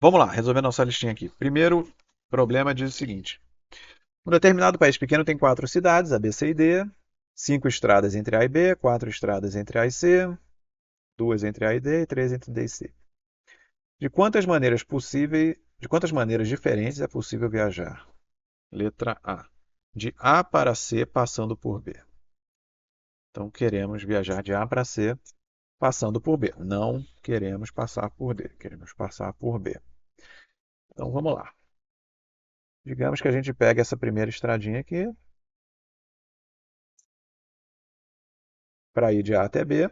Vamos lá, resolver nossa listinha aqui. Primeiro problema diz o seguinte: um determinado país pequeno tem 4 cidades, A, B, C e D, 5 estradas entre A e B, 4 estradas entre A e C, 2 entre A e D e 3 entre D e C. De quantas maneiras diferentes é possível viajar? Letra A. De A para C passando por B. Então queremos viajar de A para C passando por B. Não queremos passar por D, queremos passar por B. Então vamos lá. Digamos que a gente pega essa primeira estradinha aqui para ir de A até B.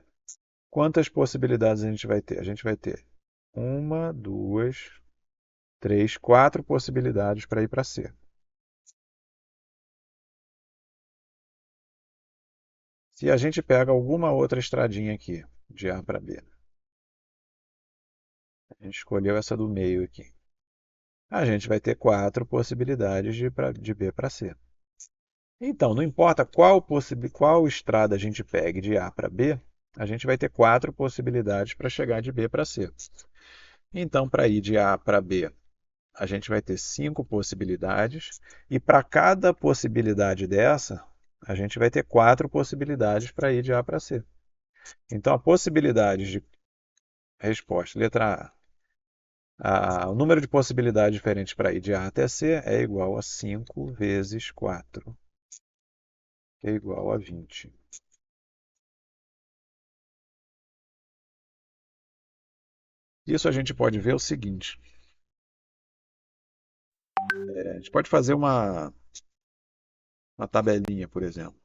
Quantas possibilidades a gente vai ter? A gente vai ter uma, duas, três, quatro possibilidades para ir para C. Se a gente pega alguma outra estradinha aqui, de A para B, a gente escolheu essa do meio aqui, a gente vai ter quatro possibilidades de B para C. Então, não importa qual estrada a gente pegue de A para B, a gente vai ter quatro possibilidades para chegar de B para C. Então, para ir de A para B, a gente vai ter cinco possibilidades, e para cada possibilidade dessa, a gente vai ter quatro possibilidades para ir de A para C. Então, a possibilidade de resposta, letra A, o número de possibilidades diferentes para ir de A até C é igual a 5 vezes 4, que é igual a 20. Isso a gente pode ver o seguinte: a gente pode fazer uma tabelinha, por exemplo,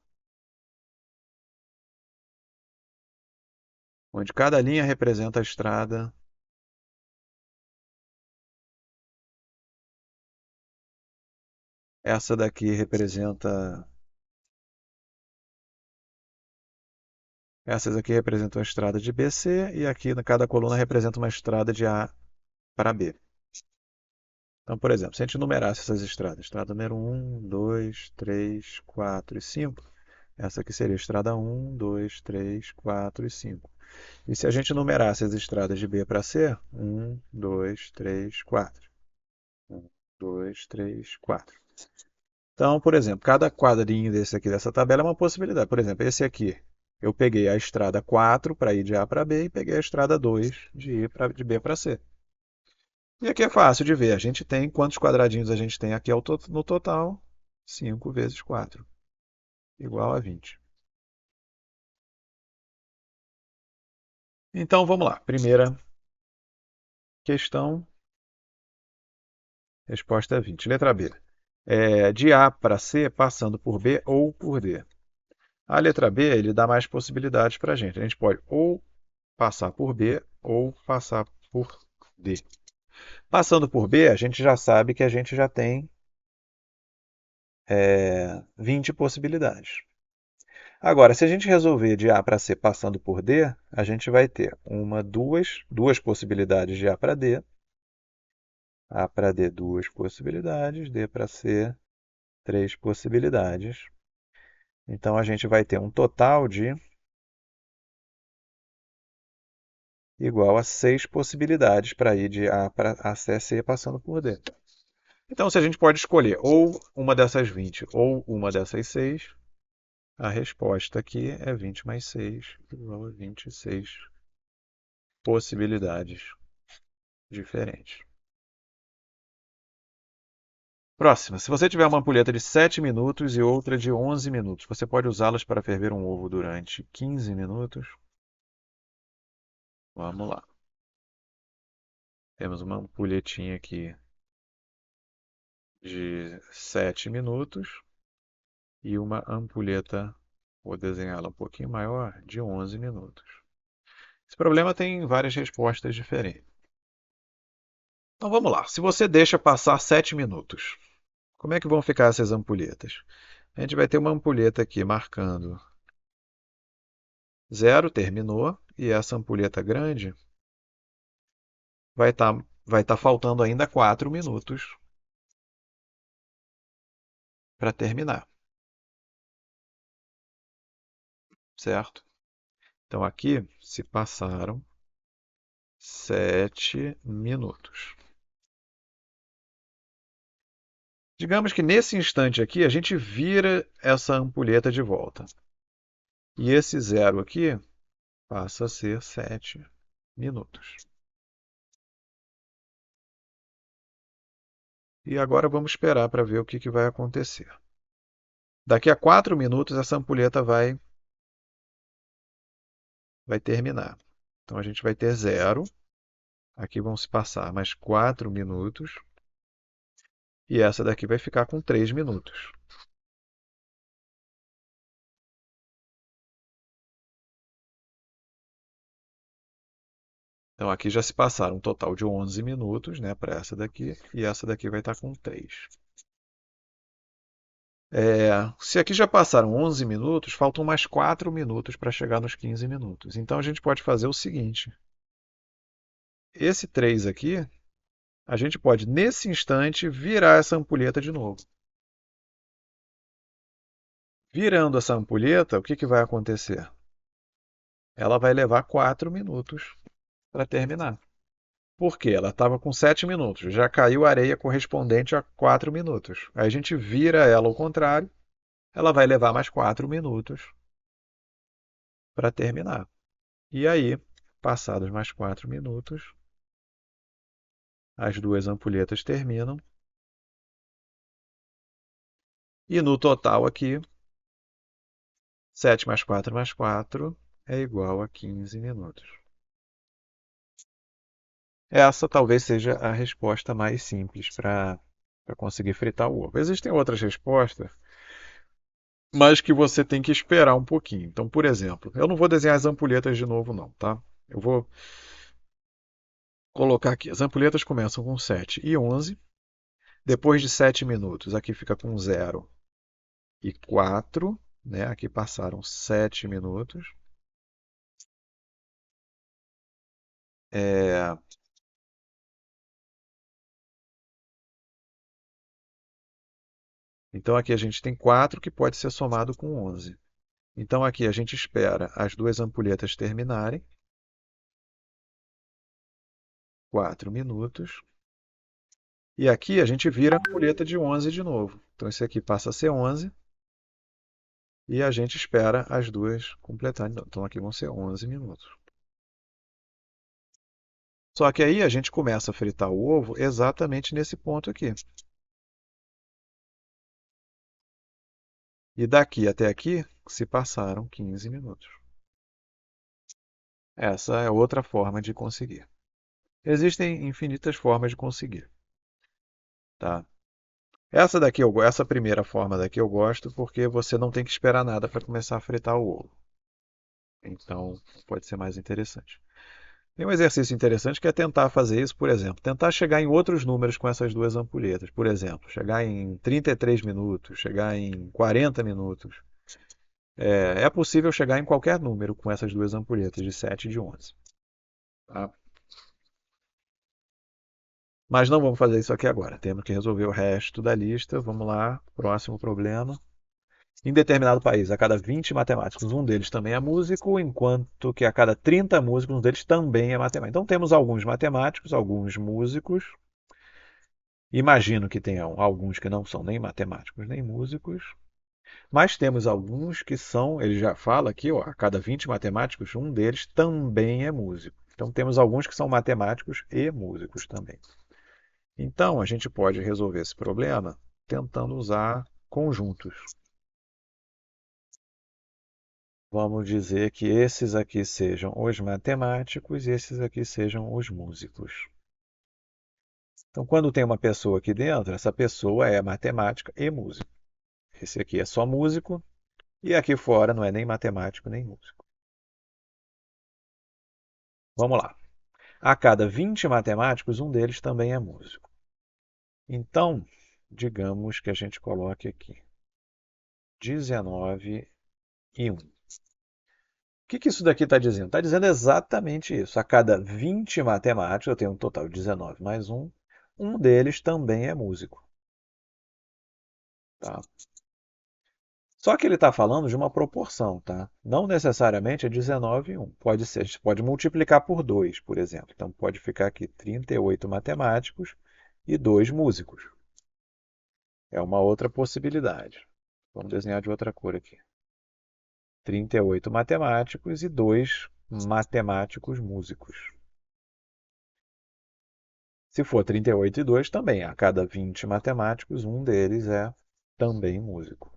onde cada linha representa a estrada. Essa daqui representa. Essas aqui representam a estrada de BC e aqui cada coluna representa uma estrada de A para B. Então, por exemplo, se a gente numerasse essas estradas, estrada número 1, 2, 3, 4 e 5, essa aqui seria a estrada 1, 2, 3, 4 e 5. E se a gente numerasse as estradas de B para C, 1, 2, 3, 4. 1, 2, 3, 4. Então, por exemplo, cada quadrinho desse aqui dessa tabela é uma possibilidade. Por exemplo, esse aqui, eu peguei a estrada 4 para ir de A para B e peguei a estrada 2 de B para C. E aqui é fácil de ver. A gente tem quantos quadradinhos a gente tem aqui no total? 5 vezes 4, igual a 20. Então, vamos lá. Primeira questão, resposta é 20. Letra B. De A para C, passando por B ou por D. A letra B, ele dá mais possibilidades para a gente. A gente pode ou passar por B ou passar por D. Passando por B, a gente já sabe que a gente já tem 20 possibilidades. Agora, se a gente resolver de A para C passando por D, a gente vai ter duas possibilidades de A para D. A para D, duas possibilidades. D para C, três possibilidades. Então, a gente vai ter um total de igual a 6 possibilidades para ir de A para C passando por D. Então, se a gente pode escolher ou uma dessas 20 ou uma dessas 6, a resposta aqui é 20 mais 6, igual a 26 possibilidades diferentes. Próxima. Se você tiver uma ampulheta de 7 minutos e outra de 11 minutos, você pode usá-las para ferver um ovo durante 15 minutos? Vamos lá. Temos uma ampulhetinha aqui de 7 minutos e uma ampulheta, vou desenhá-la um pouquinho maior, de 11 minutos. Esse problema tem várias respostas diferentes. Então vamos lá. Se você deixa passar 7 minutos, como é que vão ficar essas ampulhetas? A gente vai ter uma ampulheta aqui marcando 0, terminou, e essa ampulheta grande vai tá faltando ainda 4 minutos para terminar, certo? Então aqui se passaram 7 minutos. Digamos que nesse instante aqui a gente vira essa ampulheta de volta. E esse zero aqui passa a ser 7 minutos. E agora vamos esperar para ver o que vai acontecer. Daqui a 4 minutos essa ampulheta vai terminar. Então a gente vai ter zero. Aqui vão se passar mais 4 minutos. E essa daqui vai ficar com 3 minutos. Então aqui já se passaram um total de 11 minutos, né, para essa daqui. E essa daqui vai estar com 3. Se aqui já passaram 11 minutos, faltam mais 4 minutos para chegar nos 15 minutos. Então a gente pode fazer o seguinte: esse 3 aqui, a gente pode, nesse instante, virar essa ampulheta de novo. Virando essa ampulheta, o que vai acontecer? Ela vai levar 4 minutos para terminar. Por quê? Ela estava com 7 minutos, já caiu a areia correspondente a 4 minutos. Aí a gente vira ela ao contrário, ela vai levar mais 4 minutos para terminar. E aí, passados mais 4 minutos, as duas ampulhetas terminam. E no total aqui, 7 mais 4 é igual a 15 minutos. Essa talvez seja a resposta mais simples para conseguir fritar o ovo. Existem outras respostas, mas que você tem que esperar um pouquinho. Então, por exemplo, eu não vou desenhar as ampulhetas de novo, não, tá? Eu vou colocar aqui. As ampulhetas começam com 7 e 11. Depois de 7 minutos, aqui fica com 0 e 4. Né? Aqui passaram 7 minutos. É, Então aqui a gente tem 4 que pode ser somado com 11. Então aqui a gente espera as duas ampulhetas terminarem. 4 minutos. E aqui a gente vira a ampulheta de 11 de novo. Então esse aqui passa a ser 11. E a gente espera as duas completarem. Então aqui vão ser 11 minutos. Só que aí a gente começa a fritar o ovo exatamente nesse ponto aqui. E daqui até aqui se passaram 15 minutos. Essa é outra forma de conseguir. Existem infinitas formas de conseguir, tá? Essa primeira forma daqui eu gosto porque você não tem que esperar nada para começar a fritar o ovo. Então, pode ser mais interessante. Tem um exercício interessante que é tentar fazer isso, por exemplo, tentar chegar em outros números com essas duas ampulhetas. Por exemplo, chegar em 33 minutos, chegar em 40 minutos. É possível chegar em qualquer número com essas duas ampulhetas, de 7 e de 11. Tá? Mas não vamos fazer isso aqui agora. Temos que resolver o resto da lista. Vamos lá, próximo problema. Em determinado país, a cada 20 matemáticos, um deles também é músico, enquanto que a cada 30 músicos, um deles também é matemático. Então temos alguns matemáticos, alguns músicos. Imagino que tenham alguns que não são nem matemáticos nem músicos. Mas temos alguns que são, ele já fala aqui, ó, a cada 20 matemáticos, um deles também é músico. Então temos alguns que são matemáticos e músicos também. Então a gente pode resolver esse problema tentando usar conjuntos. Vamos dizer que esses aqui sejam os matemáticos e esses aqui sejam os músicos. Então, quando tem uma pessoa aqui dentro, essa pessoa é matemática e músico. Esse aqui é só músico e aqui fora não é nem matemático nem músico. Vamos lá. A cada 20 matemáticos, um deles também é músico. Então, digamos que a gente coloque aqui 19 e 1. O que isso daqui está dizendo? Está dizendo exatamente isso. A cada 20 matemáticos, eu tenho um total de 19 mais um deles também é músico. Tá? Só que ele está falando de uma proporção, tá? Não necessariamente é 19 e 1. Pode ser, a gente pode multiplicar por 2, por exemplo. Então pode ficar aqui 38 matemáticos e 2 músicos. É uma outra possibilidade. Vamos desenhar de outra cor aqui. 38 matemáticos e 2 matemáticos músicos. Se for 38 e 2, também. A cada 20 matemáticos, um deles é também músico.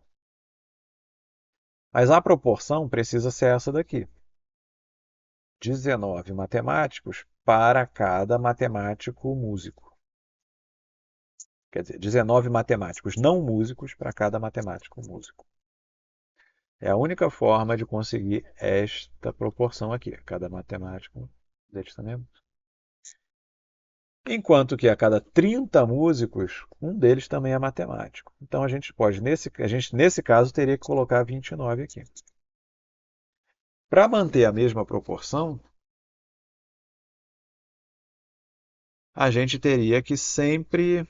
Mas a proporção precisa ser essa daqui. 19 matemáticos para cada matemático músico. Quer dizer, 19 matemáticos não músicos para cada matemático músico. É a única forma de conseguir esta proporção aqui. Cada matemático deles também é músico. Enquanto que a cada 30 músicos, um deles também é matemático. Então nesse caso, teria que colocar 29 aqui. Para manter a mesma proporção, a gente teria que sempre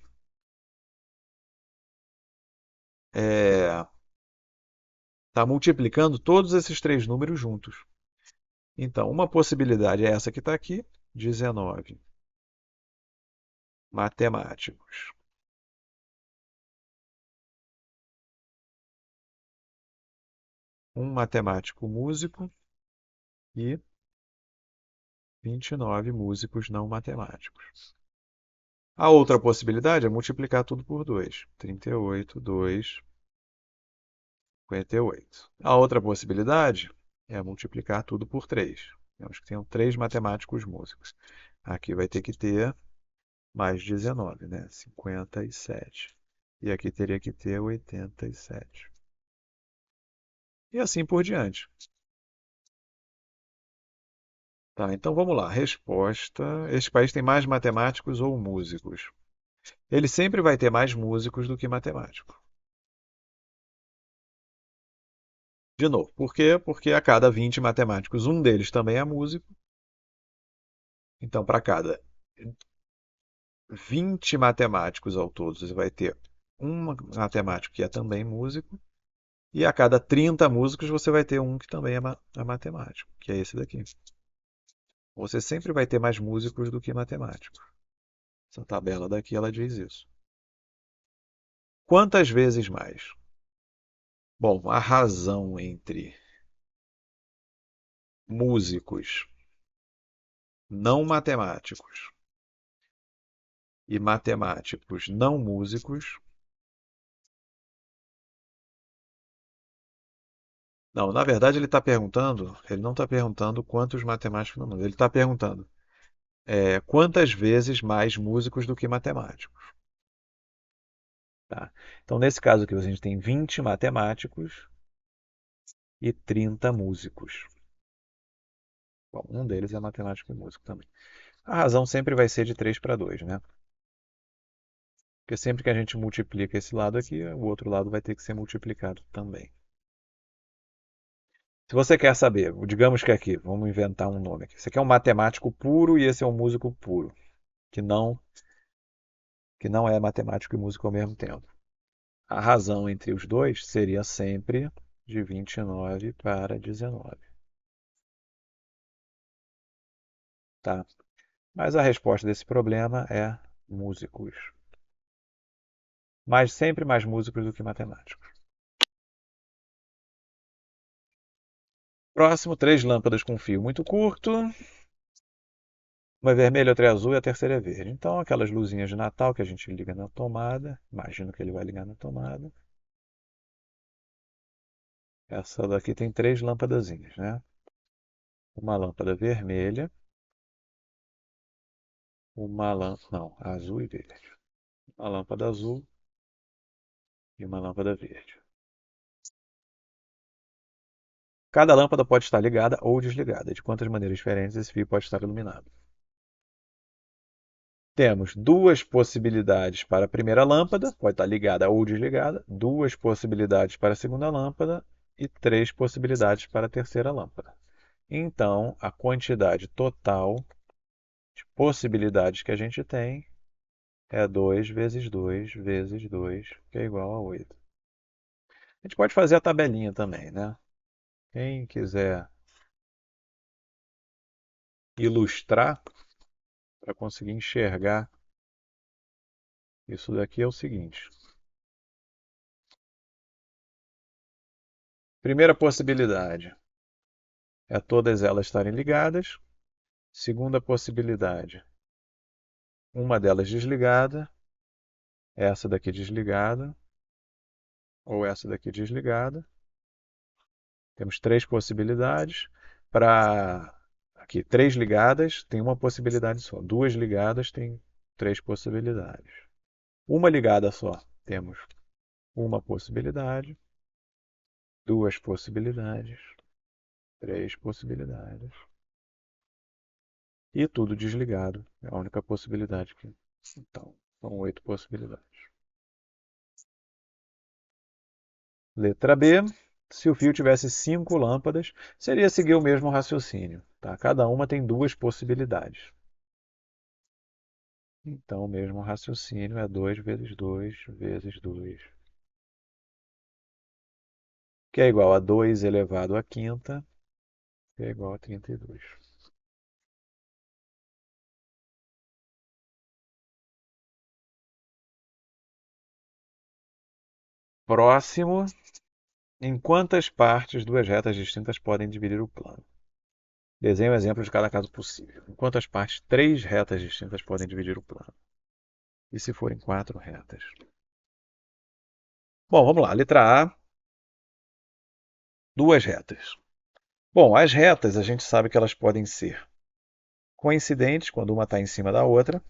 estar multiplicando todos esses três números juntos. Então, uma possibilidade é essa que está aqui, 19 matemáticos. Um matemático músico e 29 músicos não matemáticos. A outra possibilidade é multiplicar tudo por 2. 38, 2, 58. A outra possibilidade é multiplicar tudo por 3. Temos que ter 3 matemáticos músicos. Aqui vai ter que ter mais 19, né? 57. E aqui teria que ter 87. E assim por diante. Tá, então vamos lá. Resposta: este país tem mais matemáticos ou músicos? Ele sempre vai ter mais músicos do que matemáticos. De novo, por quê? Porque a cada 20 matemáticos, um deles também é músico. Então, para cada 20 matemáticos ao todo, você vai ter um matemático que é também músico. E a cada 30 músicos, você vai ter um que também é matemático, que é esse daqui. Você sempre vai ter mais músicos do que matemáticos. Essa tabela daqui, ela diz isso. Quantas vezes mais? Bom, a razão entre músicos não matemáticos e matemáticos não músicos. Não, na verdade ele não está perguntando quantos matemáticos não, ele está perguntando quantas vezes mais músicos do que matemáticos. Tá? Então, nesse caso aqui, a gente tem 20 matemáticos e 30 músicos. Bom, um deles é matemático e músico também. A razão sempre vai ser de 3 para 2, né? Porque sempre que a gente multiplica esse lado aqui, o outro lado vai ter que ser multiplicado também. Se você quer saber, digamos que aqui, vamos inventar um nome aqui. Esse aqui é um matemático puro e esse é um músico puro, que não, que não é matemático e músico ao mesmo tempo. A razão entre os dois seria sempre de 29 para 19. Tá? Mas a resposta desse problema é músicos. Mas sempre mais músicos do que matemáticos. Próximo, três lâmpadas com fio muito curto. Uma é vermelha, outra é azul e a terceira é verde. Então, aquelas luzinhas de Natal que a gente liga na tomada. Imagino que ele vai ligar na tomada. Essa daqui tem três lâmpadazinhas, né? Uma lâmpada vermelha, uma lâmpada, não, azul e verde. Uma lâmpada azul e uma lâmpada verde. Cada lâmpada pode estar ligada ou desligada. De quantas maneiras diferentes esse fio pode estar iluminado? Temos duas possibilidades para a primeira lâmpada, pode estar ligada ou desligada, duas possibilidades para a segunda lâmpada e três possibilidades para a terceira lâmpada. Então, a quantidade total de possibilidades que a gente tem é 2 vezes 2 vezes 2, que é igual a 8. A gente pode fazer a tabelinha também, né? Quem quiser ilustrar para conseguir enxergar isso daqui é o seguinte. Primeira possibilidade é todas elas estarem ligadas. Segunda possibilidade, uma delas desligada, essa daqui desligada, ou essa daqui desligada. Temos três possibilidades. Para aqui, três ligadas tem uma possibilidade só. Duas ligadas tem três possibilidades. Uma ligada só, temos uma possibilidade, duas possibilidades, três possibilidades. E tudo desligado é a única possibilidade que. Então, são oito possibilidades. Letra B. Se o fio tivesse cinco lâmpadas, seria seguir o mesmo raciocínio. Tá? Cada uma tem duas possibilidades. Então, o mesmo raciocínio é 2 vezes 2 vezes 2, que é igual a 2 elevado à quinta, que é igual a 32. Próximo. Em quantas partes duas retas distintas podem dividir o plano? Desenhe um exemplo de cada caso possível. Em quantas partes três retas distintas podem dividir o plano? E se forem quatro retas? Bom, vamos lá. Letra A, duas retas. Bom, as retas a gente sabe que elas podem ser coincidentes quando uma está em cima da outra,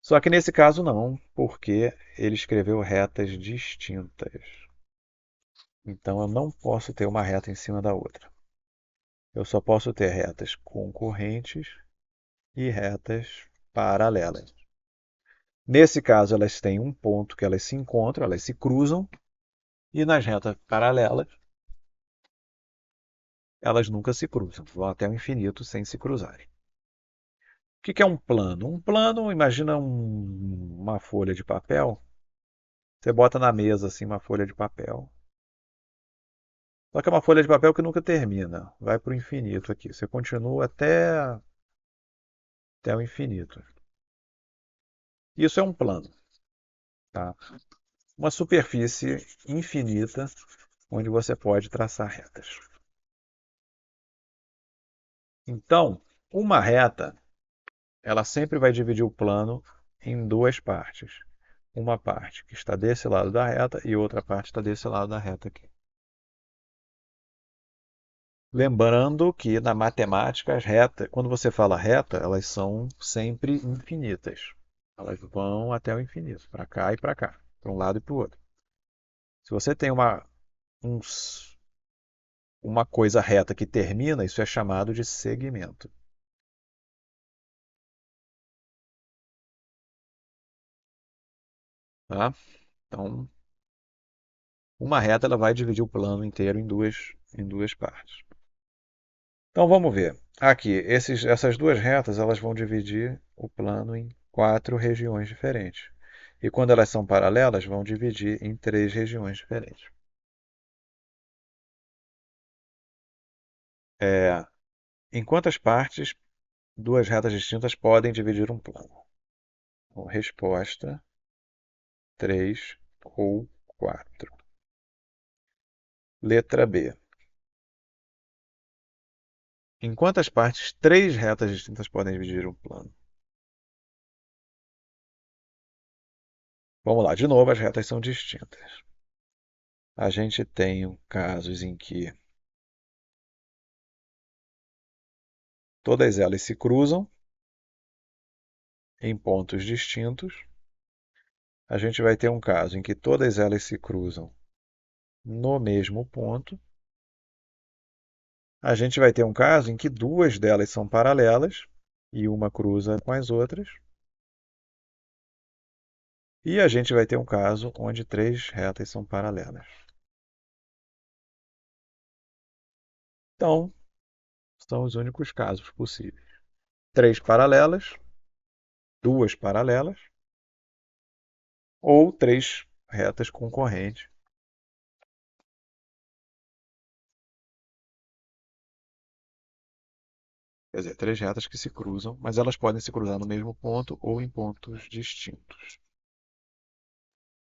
só que nesse caso não, porque ele escreveu retas distintas. Então eu não posso ter uma reta em cima da outra. Eu só posso ter retas concorrentes e retas paralelas. Nesse caso, elas têm um ponto que elas se encontram, elas se cruzam, e nas retas paralelas, elas nunca se cruzam, vão até o infinito sem se cruzarem. O que é um plano? Um plano, imagina uma folha de papel. Você bota na mesa assim uma folha de papel. Só que é uma folha de papel que nunca termina, vai para o infinito aqui. Você continua até o infinito. Isso é um plano, tá? Uma superfície infinita onde você pode traçar retas. Então, uma reta, ela sempre vai dividir o plano em duas partes. Uma parte que está desse lado da reta e outra parte está desse lado da reta aqui. Lembrando que na matemática as retas, quando você fala reta, elas são sempre infinitas. Elas vão até o infinito, para cá e para cá, para um lado e para o outro. Se você tem um, uma coisa reta que termina, isso é chamado de segmento. Tá? Então, uma reta ela vai dividir o plano inteiro em duas partes. Então vamos ver. Aqui, essas duas retas elas vão dividir o plano em quatro regiões diferentes. E quando elas são paralelas, vão dividir em três regiões diferentes. Em quantas partes duas retas distintas podem dividir um plano? Então, resposta: 3 ou 4. Letra B. Em quantas partes três retas distintas podem dividir um plano? Vamos lá, de novo, as retas são distintas. A gente tem casos em que todas elas se cruzam em pontos distintos. A gente vai ter um caso em que todas elas se cruzam no mesmo ponto. A gente vai ter um caso em que duas delas são paralelas e uma cruza com as outras. E a gente vai ter um caso onde três retas são paralelas. Então, são os únicos casos possíveis. Três paralelas, duas paralelas ou três retas concorrentes. Quer dizer, três retas que se cruzam, mas elas podem se cruzar no mesmo ponto ou em pontos distintos.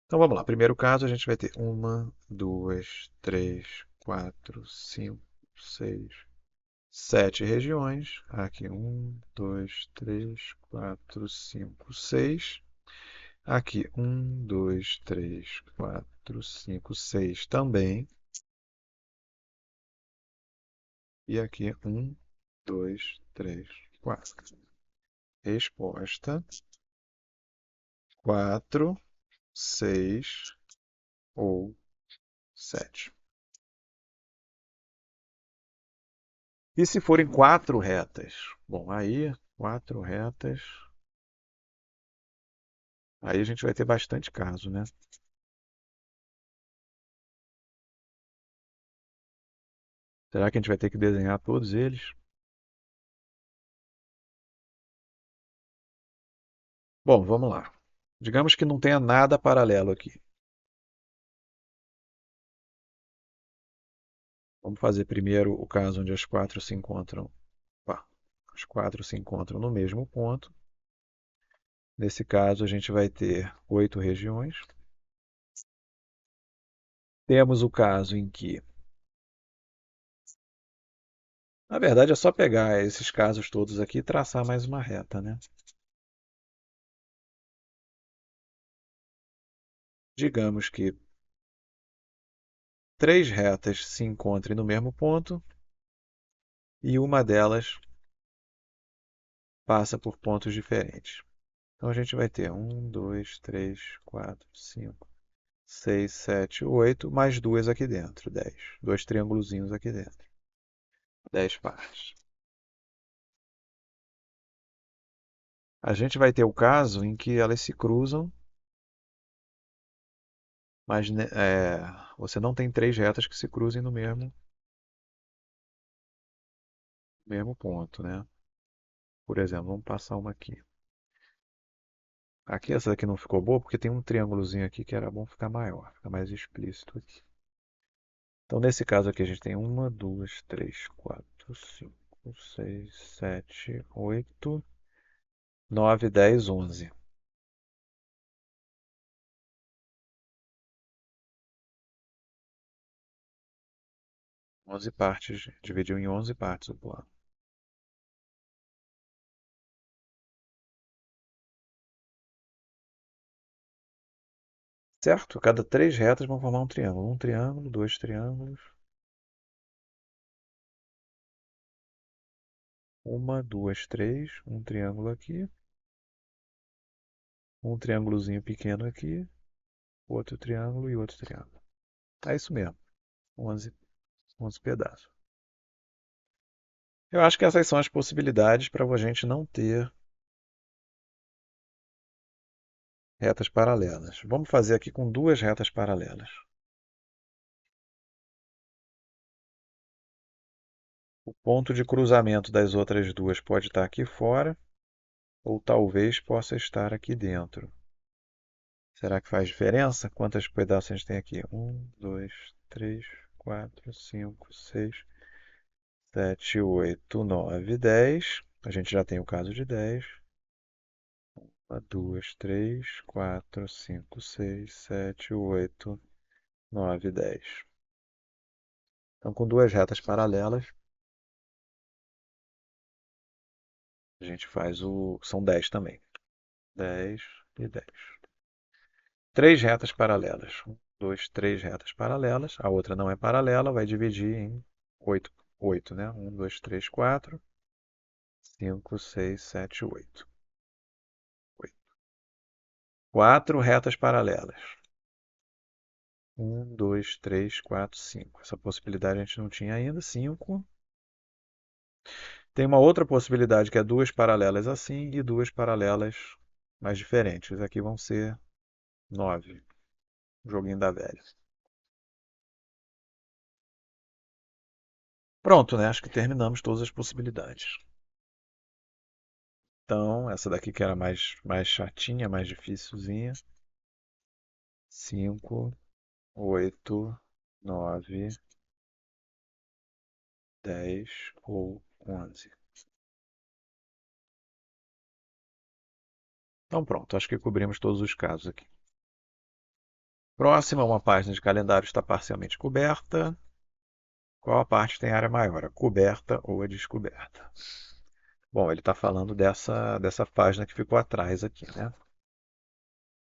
Então vamos lá. Primeiro caso, a gente vai ter uma, duas, três, 4, 5, 6, 7 regiões. Aqui, 1, 2, 3, 4, 5, 6. Aqui, 1, 2, 3, 4, 5, 6 também. E aqui, 1, 2, 3, 4. Resposta: 4, 6 ou 7. E se forem 4 retas? Bom, aí, 4 retas. Aí a gente vai ter bastante caso, né? Será que a gente vai ter que desenhar todos eles? Bom, vamos lá. Digamos que não tenha nada paralelo aqui. Vamos fazer primeiro o caso onde as quatro se encontram. Pá, as quatro se encontram no mesmo ponto. Nesse caso, a gente vai ter 8 regiões. Temos o caso em que, na verdade, é só pegar esses casos todos aqui e traçar mais uma reta, né? Digamos que 3 retas se encontrem no mesmo ponto e uma delas passa por pontos diferentes. Então a gente vai ter 1, 2, 3, 4, 5, 6, 7, 8, mais duas aqui dentro, 10. Dois triângulozinhos aqui dentro. 10 partes. A gente vai ter o caso em que elas se cruzam, mas você não tem 3 retas que se cruzem no mesmo ponto, né? Por exemplo, vamos passar uma aqui. Aqui essa daqui não ficou boa porque tem um triângulozinho aqui que era bom ficar maior, ficar mais explícito aqui. Então, nesse caso aqui, a gente tem 1, 2, 3, 4, 5, 6, 7, 8, 9, 10, 11. 11 partes, dividiu em 11 partes o plano. Certo? Cada 3 retas vão formar um triângulo. Um triângulo, dois triângulos. Uma, duas, três. Um triângulo aqui. Um triângulozinho pequeno aqui. Outro triângulo e outro triângulo. É isso mesmo. 11, 11 pedaços. Eu acho que essas são as possibilidades para a gente não ter retas paralelas. Vamos fazer aqui com duas retas paralelas. O ponto de cruzamento das outras duas pode estar aqui fora, ou talvez possa estar aqui dentro. Será que faz diferença? Quantos pedaços a gente tem aqui? 1, 2, 3, 4, 5, 6, 7, 8, 9, 10. A gente já tem o caso de 10. 1, 2, 3, 4, 5, 6, 7, 8, 9, 10. Então, com duas retas paralelas, a gente faz o. São 10 também. 10 e 10. Três retas paralelas. 1, 2, 3 retas paralelas. A outra não é paralela, vai dividir em 8, 8, né? 1, 2, 3, 4, 5, 6, 7, 8. 4 retas paralelas. 1, 2, 3, 4, 5. Essa possibilidade a gente não tinha ainda. 5. Tem uma outra possibilidade que é duas paralelas assim e duas paralelas mais diferentes. Aqui vão ser 9. Joguinho da velha. Pronto, né? Acho que terminamos todas as possibilidades. Então, essa daqui que era mais chatinha, mais dificilzinha. 5, 8, 9, 10 ou 11. Então, pronto. Acho que cobrimos todos os casos aqui. Próxima, uma página de calendário está parcialmente coberta. Qual a parte tem área maior, a coberta ou a descoberta? Bom, ele está falando dessa página que ficou atrás aqui, né?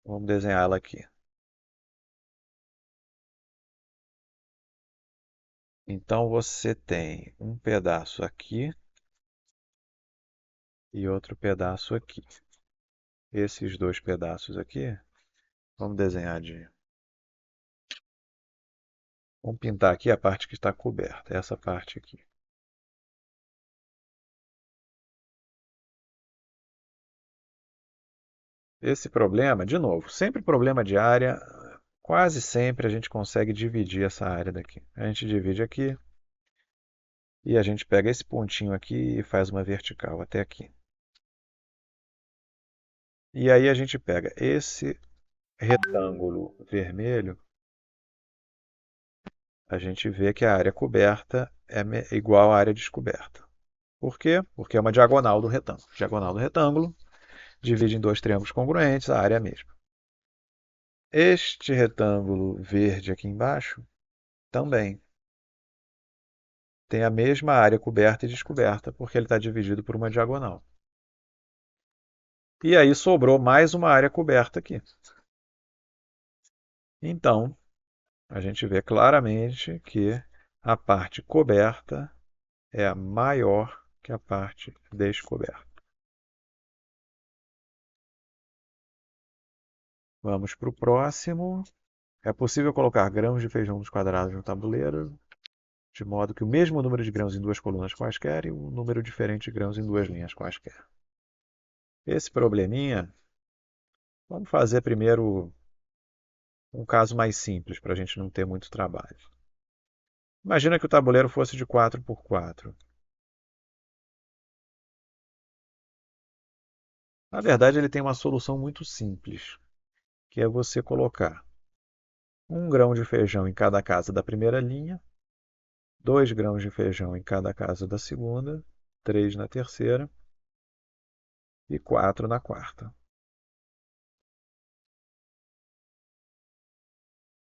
Vamos desenhar ela aqui. Então você tem um pedaço aqui e outro pedaço aqui. Esses dois pedaços aqui, vamos desenhar de. Vamos pintar aqui a parte que está coberta, essa parte aqui. Esse problema, de novo, sempre problema de área, quase sempre a gente consegue dividir essa área daqui. A gente divide aqui e a gente pega esse pontinho aqui e faz uma vertical até aqui. E aí a gente pega esse retângulo vermelho, a gente vê que a área coberta é igual à área descoberta. Por quê? Porque é uma diagonal do retângulo. Diagonal do retângulo divide em dois triângulos congruentes, a área é a mesma. Este retângulo verde aqui embaixo também tem a mesma área coberta e descoberta, porque ele está dividido por uma diagonal. E aí sobrou mais uma área coberta aqui. Então, a gente vê claramente que a parte coberta é maior que a parte descoberta. Vamos para o próximo. É possível colocar grãos de feijão nos quadrados no tabuleiro, de modo que o mesmo número de grãos em duas colunas quaisquer e um número diferente de grãos em duas linhas quaisquer. Esse probleminha, vamos fazer primeiro um caso mais simples, para a gente não ter muito trabalho. Imagina que o tabuleiro fosse de 4 por 4. Na verdade, ele tem uma solução muito simples, que é você colocar um grão de feijão em cada casa da primeira linha, 2 grãos de feijão em cada casa da segunda, 3 na terceira e 4 na quarta.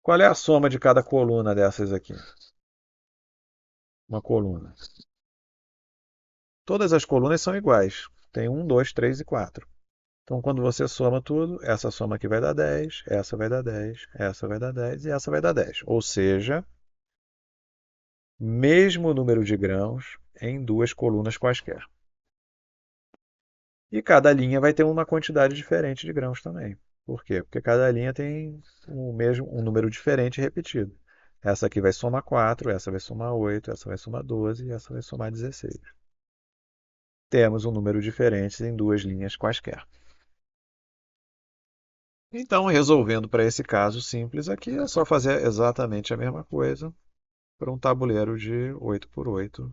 Qual é a soma de cada coluna dessas aqui? Uma coluna. Todas as colunas são iguais. Tem 1, 2, 3 e 4. Então, quando você soma tudo, essa soma aqui vai dar 10, essa vai dar 10, essa vai dar 10 e essa vai dar 10. Ou seja, mesmo número de grãos em duas colunas quaisquer. E cada linha vai ter uma quantidade diferente de grãos também. Por quê? Porque cada linha tem um número diferente repetido. Essa aqui vai somar 4, essa vai somar 8, essa vai somar 12 e essa vai somar 16. Temos um número diferente em duas linhas quaisquer. Então, resolvendo para esse caso simples aqui, é só fazer exatamente a mesma coisa para um tabuleiro de 8 por 8,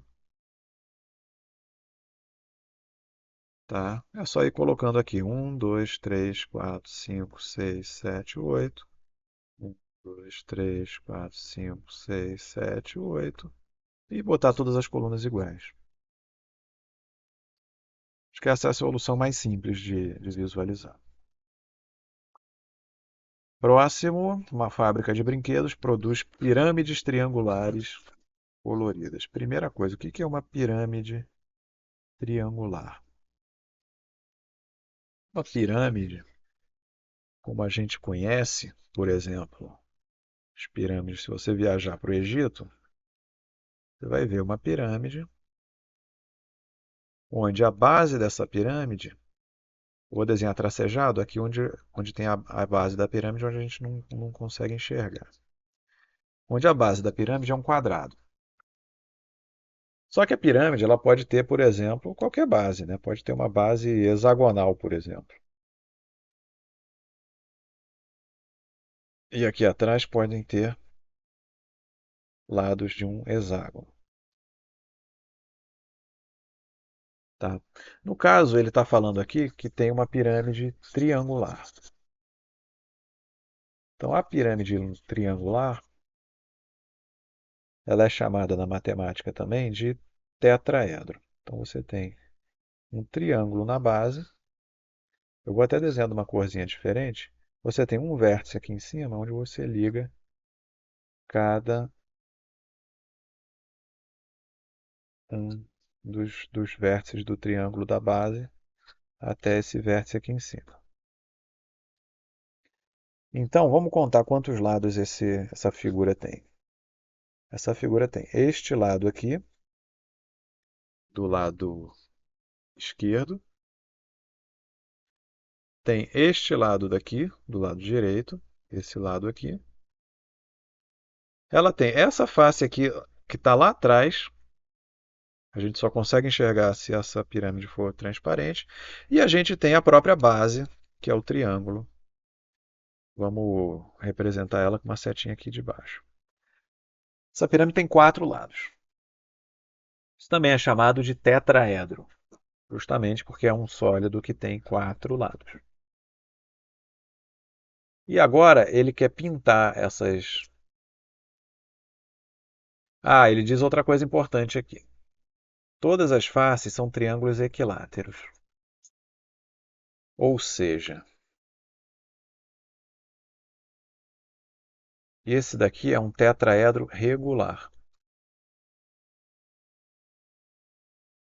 tá? É só ir colocando aqui 1, 2, 3, 4, 5, 6, 7, 8. 1, 2, 3, 4, 5, 6, 7, 8. E botar todas as colunas iguais. Acho que essa é a solução mais simples de visualizar. Próximo, uma fábrica de brinquedos produz pirâmides triangulares coloridas. Primeira coisa, o que é uma pirâmide triangular? Uma pirâmide, como a gente conhece, por exemplo, as pirâmides, se você viajar para o Egito, você vai ver uma pirâmide onde a base dessa pirâmide, vou desenhar tracejado aqui onde tem a base da pirâmide, onde a gente não consegue enxergar. Onde a base da pirâmide é um quadrado. Só que a pirâmide ela pode ter, por exemplo, qualquer base, né? Pode ter uma base hexagonal, por exemplo. E aqui atrás podem ter lados de um hexágono. Tá? No caso, ele está falando aqui que tem uma pirâmide triangular. Então, a pirâmide triangular ela é chamada na matemática também de tetraedro. Então, você tem um triângulo na base. Eu vou até desenhar uma corzinha diferente. Você tem um vértice aqui em cima, onde você liga cada um dos vértices do triângulo da base até esse vértice aqui em cima. Então, vamos contar quantos lados essa figura tem. Essa figura tem este lado aqui, do lado esquerdo, tem este lado daqui, do lado direito, esse lado aqui. Ela tem essa face aqui que está lá atrás. A gente só consegue enxergar se essa pirâmide for transparente. E a gente tem a própria base, que é o triângulo. Vamos representar ela com uma setinha aqui de baixo. Essa pirâmide tem 4 lados. Isso também é chamado de tetraedro, justamente porque é um sólido que tem 4 lados. E agora ele quer pintar essas. Ah, ele diz outra coisa importante aqui. Todas as faces são triângulos equiláteros. Ou seja, esse daqui é um tetraedro regular.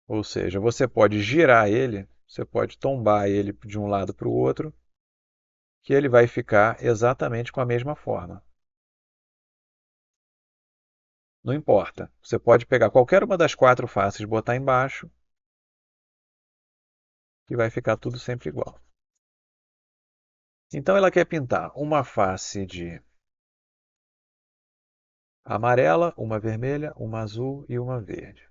Ou seja, você pode girar ele, você pode tombar ele de um lado para o outro, que ele vai ficar exatamente com a mesma forma. Não importa. Você pode pegar qualquer uma das 4 faces e botar embaixo, que vai ficar tudo sempre igual. Então ela quer pintar uma face de amarela, uma vermelha, uma azul e uma verde.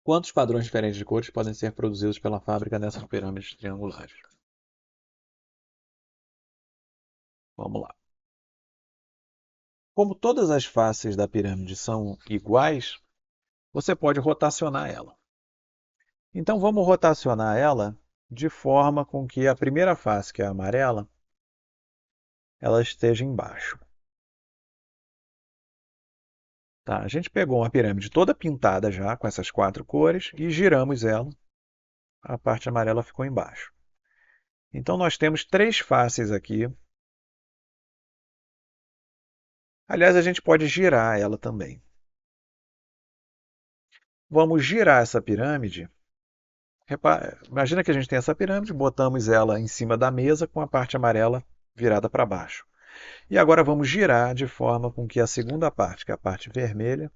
Quantos padrões diferentes de cores podem ser produzidos pela fábrica nessas pirâmides triangulares? Vamos lá. Como todas as faces da pirâmide são iguais, você pode rotacionar ela. Então vamos rotacionar ela de forma com que a primeira face, que é a amarela, ela esteja embaixo. Tá? A gente pegou uma pirâmide toda pintada já com essas 4 cores e giramos ela. A parte amarela ficou embaixo. Então nós temos 3 faces aqui. Aliás, a gente pode girar ela também. Vamos girar essa pirâmide. Imagina que a gente tem essa pirâmide, botamos ela em cima da mesa com a parte amarela virada para baixo. E agora vamos girar de forma com que a segunda parte, que é a parte vermelha,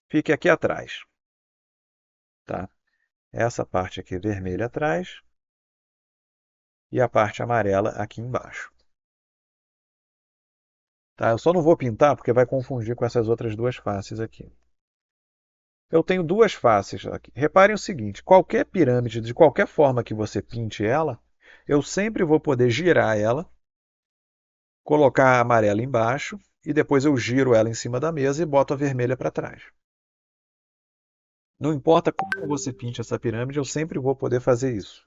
fique aqui atrás. Tá? Essa parte aqui vermelha atrás e a parte amarela aqui embaixo. Tá? Eu só não vou pintar porque vai confundir com essas outras 2 faces aqui. Eu tenho 2 faces aqui. Reparem o seguinte, qualquer pirâmide, de qualquer forma que você pinte ela, eu sempre vou poder girar ela, colocar a amarela embaixo e depois eu giro ela em cima da mesa e boto a vermelha para trás. Não importa como você pinte essa pirâmide, eu sempre vou poder fazer isso.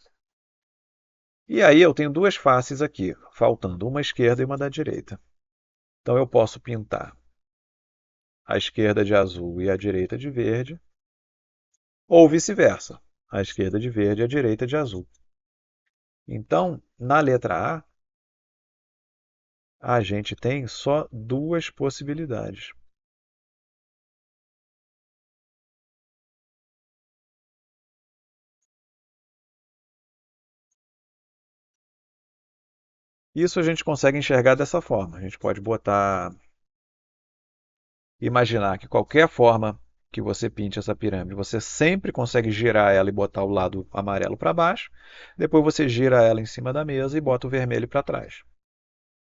E aí eu tenho 2 faces aqui, faltando uma à esquerda e uma da direita. Então eu posso pintar a esquerda de azul e a direita de verde, ou vice-versa, a esquerda de verde e a direita de azul. Então, na letra A gente tem só 2 possibilidades. Isso a gente consegue enxergar dessa forma. A gente pode imaginar que qualquer forma que você pinte essa pirâmide, você sempre consegue girar ela e botar o lado amarelo para baixo. Depois você gira ela em cima da mesa e bota o vermelho para trás.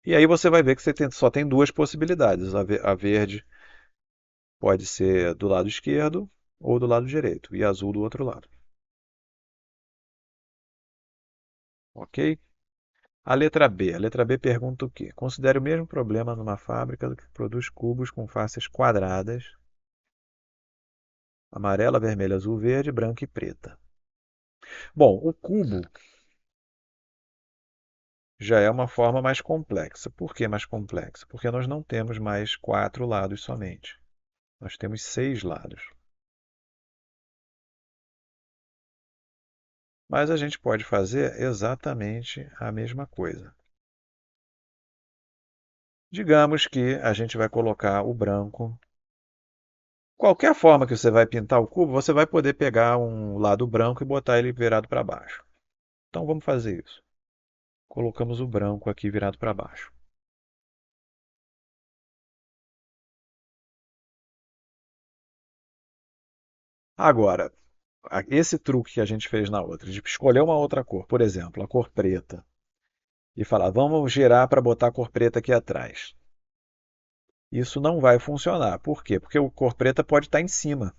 E aí você vai ver que só tem 2 possibilidades. A verde pode ser do lado esquerdo ou do lado direito, e azul do outro lado. Ok? A letra B. A letra B pergunta o quê? Considere o mesmo problema numa fábrica que produz cubos com faces quadradas, amarela, vermelha, azul, verde, branca e preta. Bom, o cubo já é uma forma mais complexa. Por que mais complexa? Porque nós não temos mais 4 lados somente. Nós temos 6 lados. Mas a gente pode fazer exatamente a mesma coisa. Digamos que a gente vai colocar o branco. Qualquer forma que você vai pintar o cubo, você vai poder pegar um lado branco e botar ele virado para baixo. Então vamos fazer isso. Colocamos o branco aqui virado para baixo. Agora, esse truque que a gente fez na outra, de escolher uma outra cor, por exemplo, a cor preta, e falar, vamos girar para botar a cor preta aqui atrás. Isso não vai funcionar. Por quê? Porque a cor preta pode estar em cima.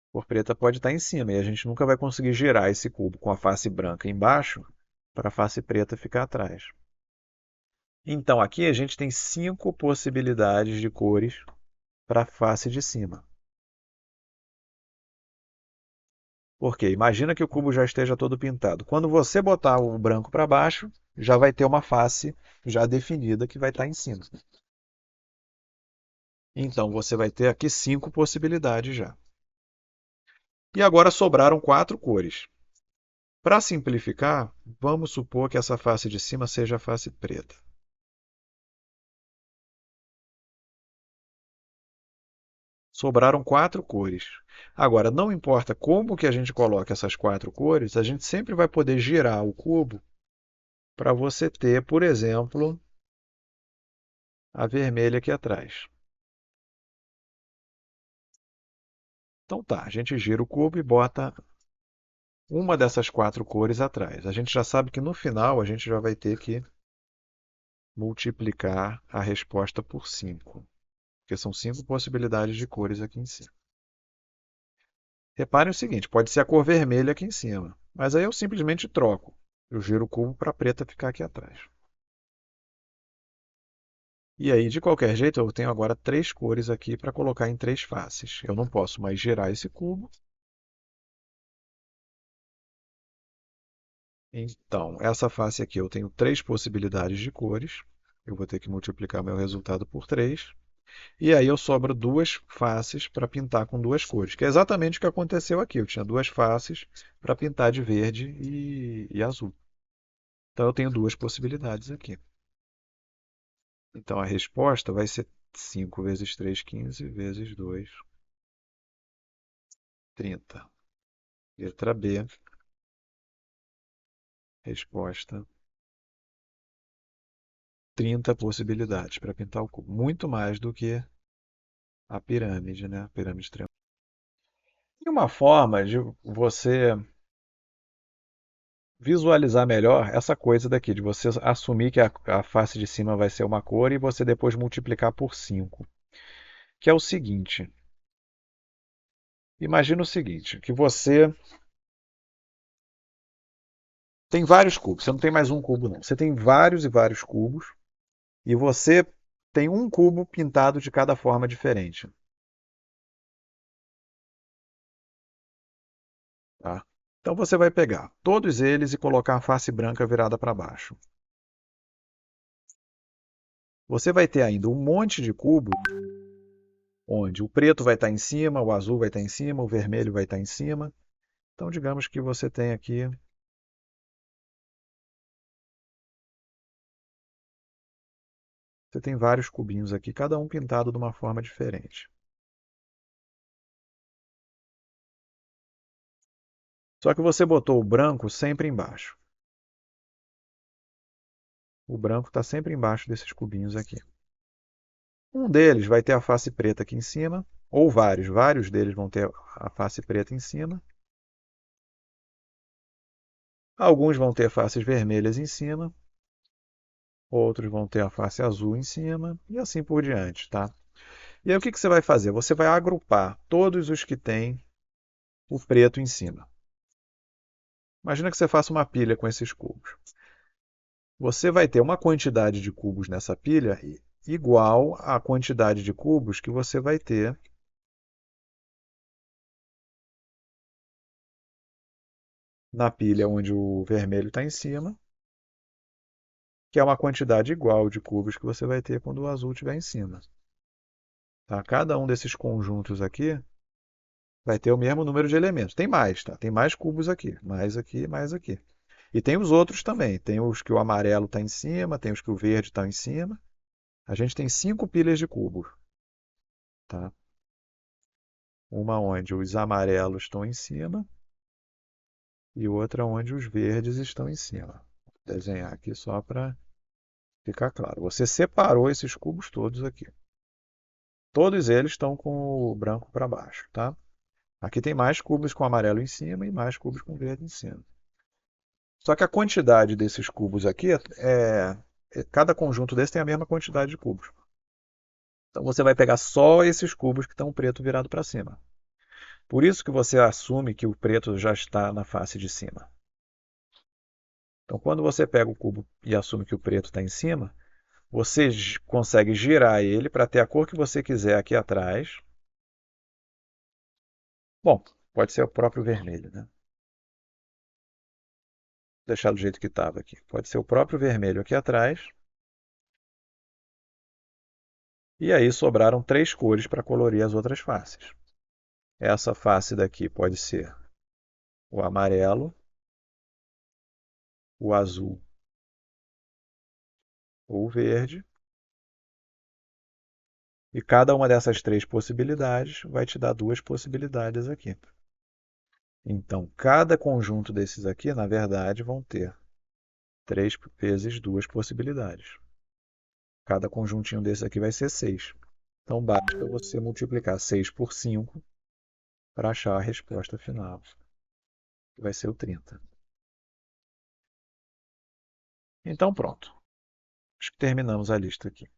A cor preta pode estar em cima e a gente nunca vai conseguir girar esse cubo com a face branca embaixo para a face preta ficar atrás. Então aqui a gente tem 5 possibilidades de cores para a face de cima. Porque imagina que o cubo já esteja todo pintado. Quando você botar o branco para baixo, já vai ter uma face já definida que vai estar em cima. Então você vai ter aqui 5 possibilidades já. E agora sobraram 4 cores. Para simplificar, vamos supor que essa face de cima seja a face preta. Sobraram 4 cores. Agora, não importa como que a gente coloca essas 4 cores, a gente sempre vai poder girar o cubo para você ter, por exemplo, a vermelha aqui atrás. Então tá, a gente gira o cubo e bota uma dessas 4 cores atrás. A gente já sabe que no final a gente já vai ter que multiplicar a resposta por 5, porque são 5 possibilidades de cores aqui em cima. Reparem o seguinte, pode ser a cor vermelha aqui em cima, mas aí eu simplesmente troco. Eu giro o cubo para a preta ficar aqui atrás. E aí, de qualquer jeito, eu tenho agora 3 cores aqui para colocar em 3 faces. Eu não posso mais girar esse cubo. Então, essa face aqui eu tenho 3 possibilidades de cores. Eu vou ter que multiplicar meu resultado por 3. E aí eu sobro 2 faces para pintar com 2 cores, que é exatamente o que aconteceu aqui. Eu tinha 2 faces para pintar de verde e azul. Então eu tenho 2 possibilidades aqui. Então a resposta vai ser 5 vezes 3, 15, vezes 2, 30. Letra B, resposta 30 possibilidades para pintar o cubo. Muito mais do que a pirâmide, né? A pirâmide triangular. E uma forma de você visualizar melhor essa coisa daqui, de você assumir que a face de cima vai ser uma cor e você depois multiplicar por 5. Que é o seguinte, imagina o seguinte, que você tem vários cubos, você não tem mais um cubo não, você tem vários e vários cubos e você tem um cubo pintado de cada forma diferente. Tá? Então você vai pegar todos eles e colocar a face branca virada para baixo. Você vai ter ainda um monte de cubos onde o preto vai estar em cima, o azul vai estar em cima, o vermelho vai estar em cima. Então, digamos que você tem aqui, você tem vários cubinhos aqui, cada um pintado de uma forma diferente. Só que você botou o branco sempre embaixo. O branco está sempre embaixo desses cubinhos aqui. Um deles vai ter a face preta aqui em cima, ou vários deles vão ter a face preta em cima. Alguns vão ter faces vermelhas em cima, outros vão ter a face azul em cima, e assim por diante, tá? E aí o que que você vai fazer? Você vai agrupar todos os que têm o preto em cima. Imagina que você faça uma pilha com esses cubos. Você vai ter uma quantidade de cubos nessa pilha igual à quantidade de cubos que você vai ter na pilha onde o vermelho está em cima, que é uma quantidade igual de cubos que você vai ter quando o azul estiver em cima. Tá? Cada um desses conjuntos aqui vai ter o mesmo número de elementos. Tem mais, tá? Tem mais cubos aqui, mais aqui, mais aqui. E tem os outros também. Tem os que o amarelo está em cima, tem os que o verde está em cima. A gente tem 5 pilhas de cubos, tá? Uma onde os amarelos estão em cima e outra onde os verdes estão em cima. Vou desenhar aqui só para ficar claro. Você separou esses cubos todos aqui. Todos eles estão com o branco para baixo, tá? Aqui tem mais cubos com amarelo em cima e mais cubos com verde em cima. Só que a quantidade desses cubos aqui cada conjunto desse tem a mesma quantidade de cubos. Então você vai pegar só esses cubos que estão preto virado para cima. Por isso que você assume que o preto já está na face de cima. Então quando você pega o cubo e assume que o preto está em cima, você consegue girar ele para ter a cor que você quiser aqui atrás. Bom, pode ser o próprio vermelho, né? Vou deixar do jeito que estava aqui. Pode ser o próprio vermelho aqui atrás. E aí sobraram 3 cores para colorir as outras faces. Essa face daqui pode ser o amarelo, o azul ou o verde. E cada uma dessas 3 possibilidades vai te dar 2 possibilidades aqui. Então, cada conjunto desses aqui, na verdade, vão ter 3 vezes 2 possibilidades. Cada conjuntinho desses aqui vai ser 6. Então, basta você multiplicar 6 por 5 para achar a resposta final, que vai ser o 30. Então, pronto. Acho que terminamos a lista aqui.